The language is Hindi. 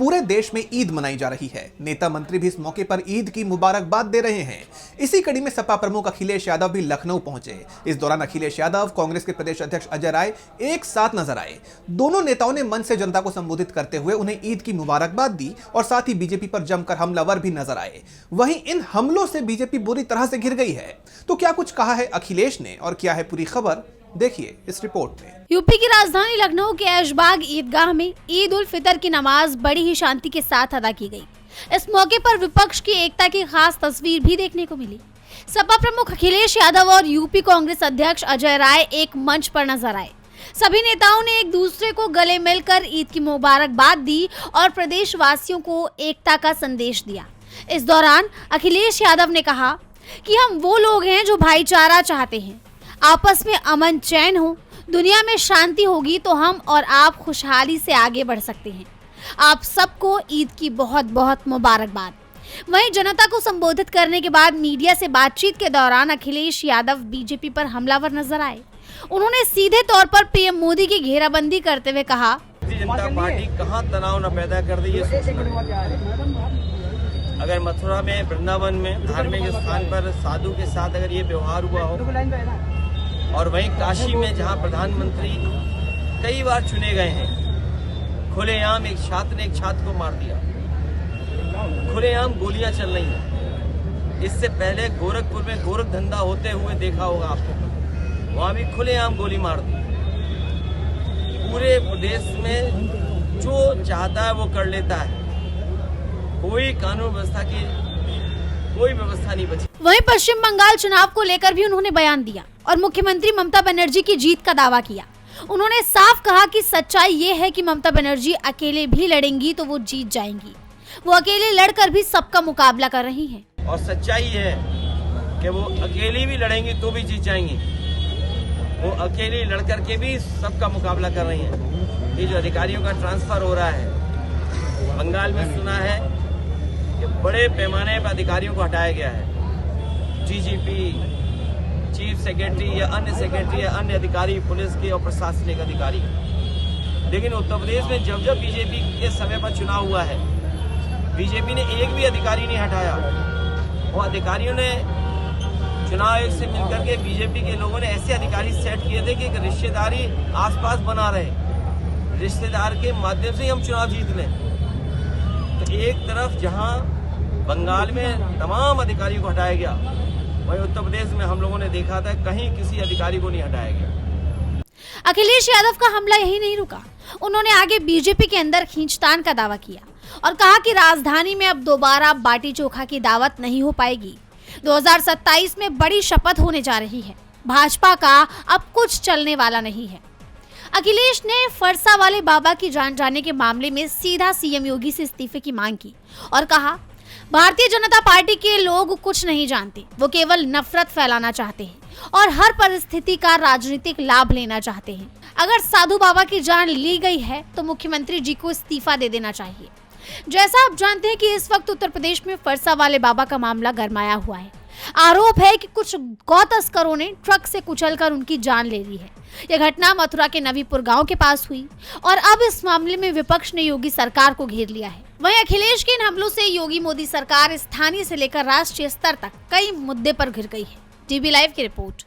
पूरे देश में ईद मनाई जा रही है। नेता मंत्री भी इस मौके पर ईद की मुबारकबाद दे रहे हैं। इसी कड़ी में सपा प्रमुख अखिलेश यादव भी लखनऊ पहुंचे। इस दौरान अखिलेश यादव, कांग्रेस के प्रदेश अध्यक्ष अजय राय एक साथ नजर आए। दोनों नेताओं ने मंच से जनता को संबोधित करते हुए उन्हें ईद की मुबारकबाद दी और साथ ही बीजेपी पर जमकर हमलावर भी नजर आए। वहीं इन हमलों से बीजेपी बुरी तरह से घिर गई है। तो क्या कुछ कहा है अखिलेश ने और क्या है पूरी खबर, देखिए इस रिपोर्ट में। यूपी की राजधानी लखनऊ के ऐशबाग ईदगाह में ईद उल फितर की नमाज बड़ी ही शांति के साथ अदा की गई। इस मौके पर विपक्ष की एकता की खास तस्वीर भी देखने को मिली। सपा प्रमुख अखिलेश यादव और यूपी कांग्रेस अध्यक्ष अजय राय एक मंच पर नजर आए। सभी नेताओं ने एक दूसरे को गले मिलकर ईद की मुबारकबाद दी और प्रदेश वासियों को एकता का संदेश दिया। इस दौरान अखिलेश यादव ने कहा कि हम वो लोग हैं जो भाईचारा चाहते हैं, आपस में अमन चैन हो, दुनिया में शांति होगी तो हम और आप खुशहाली से आगे बढ़ सकते हैं। आप सबको ईद की बहुत बहुत मुबारकबाद। वहीं जनता को संबोधित करने के बाद मीडिया से बातचीत के दौरान अखिलेश यादव बीजेपी पर हमलावर नजर आए। उन्होंने सीधे तौर पर पीएम मोदी की घेराबंदी करते हुए कहा, जनता पार्टी कहां तनाव न पैदा कर दी है। अगर मथुरा में, वृंदावन में, धार्मिक स्थान पर साधु के साथ अगर ये व्यवहार हुआ हो, और वहीं काशी में जहां प्रधानमंत्री कई बार चुने गए हैं, खुलेआम एक छात्र ने एक छात्र को मार दिया, खुलेआम गोलियां चल रही हैं। इससे पहले गोरखपुर में गोरख धंधा होते हुए देखा होगा आपको, वहां भी खुलेआम गोली मार दी। पूरे प्रदेश में जो चाहता है वो कर लेता है, कोई कानून व्यवस्था की कोई व्यवस्था नहीं बची। वहीं पश्चिम बंगाल चुनाव को लेकर भी उन्होंने बयान दिया और मुख्यमंत्री ममता बनर्जी की जीत का दावा किया। उन्होंने साफ कहा कि सच्चाई ये है कि ममता बनर्जी अकेले भी लड़ेंगी तो वो जीत जाएंगी। वो अकेले लड़कर भी सबका मुकाबला कर रही हैं। और सच्चाई है कि वो अकेली भी लड़ेंगी तो भी जीत जाएंगी। वो अकेली लड़कर के भी सबका मुकाबला कर रही हैं। ये जो अधिकारियों का ट्रांसफर हो रहा है बंगाल में, सुना है कि बड़े पैमाने पर अधिकारियों को हटाया गया है। डीजीपी, चीफ सेक्रेटरी या अन्य सेक्रेटरी या अन्य अधिकारी, पुलिस के और प्रशासनिक अधिकारी। लेकिन उत्तर प्रदेश में जब जब बीजेपी के समय पर चुनाव हुआ है, बीजेपी ने एक भी अधिकारी नहीं हटाया। वो अधिकारियों ने चुनाव आयोग से मिलकर के बीजेपी के लोगों ने ऐसे अधिकारी सेट किए थे कि रिश्तेदारी आसपास बना रहे, रिश्तेदार के माध्यम से ही हम चुनाव जीत लें। तो एक तरफ जहां बंगाल में तमाम अधिकारियों को हटाया गया, वहीं उत्तर प्रदेश में हम लोगों ने देखा था कहीं किसी अधिकारी को नहीं हटाया गया। अखिलेश यादव का हमला यही नहीं रुका। उन्होंने आगे बीजेपी के अंदर खींचतान का दावा किया और कहा कि राजधानी में अब दोबारा बाटी चोखा की दावत नहीं हो पाएगी। 2027 में बड़ी शपथ होने जा रही है। भाजपा का अब कुछ चलने वाला नहीं है। अखिलेश ने फरसा वाले बाबा की जान जाने के मामले में सीधा सीएम योगी से इस्तीफे की मांग की और कहा, भारतीय जनता पार्टी के लोग कुछ नहीं जानते, वो केवल नफरत फैलाना चाहते हैं और हर परिस्थिति का राजनीतिक लाभ लेना चाहते हैं। अगर साधु बाबा की जान ली गई है तो मुख्यमंत्री जी को इस्तीफा दे देना चाहिए। जैसा आप जानते हैं कि इस वक्त उत्तर प्रदेश में फरसा वाले बाबा का मामला गरमाया हुआ है। आरोप है कि कुछ गौ तस्करों ने ट्रक से कुचलकर उनकी जान ले ली है। यह घटना मथुरा के नवीपुर गांव के पास हुई और अब इस मामले में विपक्ष ने योगी सरकार को घेर लिया है। वहीं अखिलेश के इन हमलों से योगी मोदी सरकार स्थानीय से लेकर राष्ट्रीय स्तर तक कई मुद्दे पर घिर गई है। टीवी लाइव की रिपोर्ट।